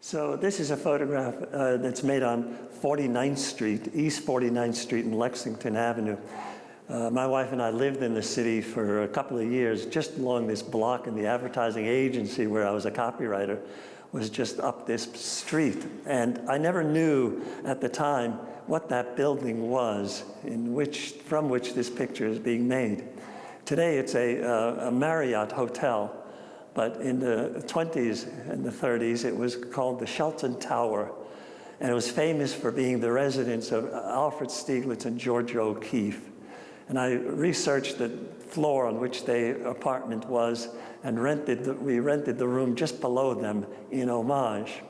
So this is a photograph that's made on 49th Street, East 49th Street in Lexington Avenue. My wife and I lived in the city for a couple of years, just along this block, and the advertising agency where I was a copywriter was just up this street. And I never knew at the time what that building was from which this picture is being made. Today it's a Marriott hotel. But in the 20s and the 30s, it was called the Shelton Tower. And it was famous for being the residence of Alfred Stieglitz and Georgia O'Keeffe. And I researched the floor on which the apartment was and we rented the room just below them in homage.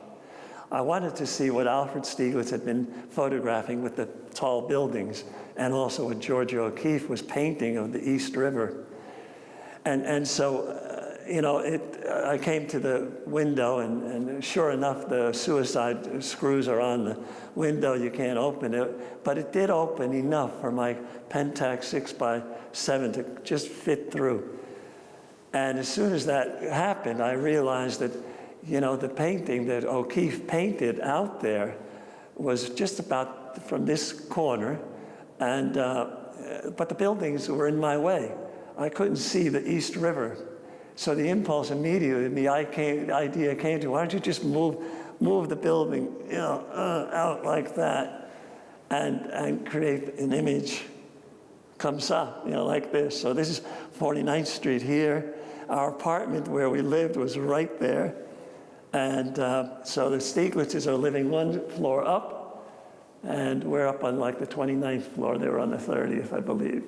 I wanted to see what Alfred Stieglitz had been photographing with the tall buildings, and also what Georgia O'Keeffe was painting of the East River. And so, I came to the window, and sure enough, the suicide screws are on the window. You can't open it, but it did open enough for my Pentax 6x7 to just fit through. And as soon as that happened, I realized that, the painting that O'Keeffe painted out there was just about from this corner, and but the buildings were in my way. I couldn't see the East River. So the impulse immediately, the idea came to, why don't you just move the building, out like that, and create an image comme ça, like this. So this is 49th Street here. Our apartment where we lived was right there, and so the Stieglitzes are living one floor up, and we're up on like the 29th floor. They were on the 30th, I believe.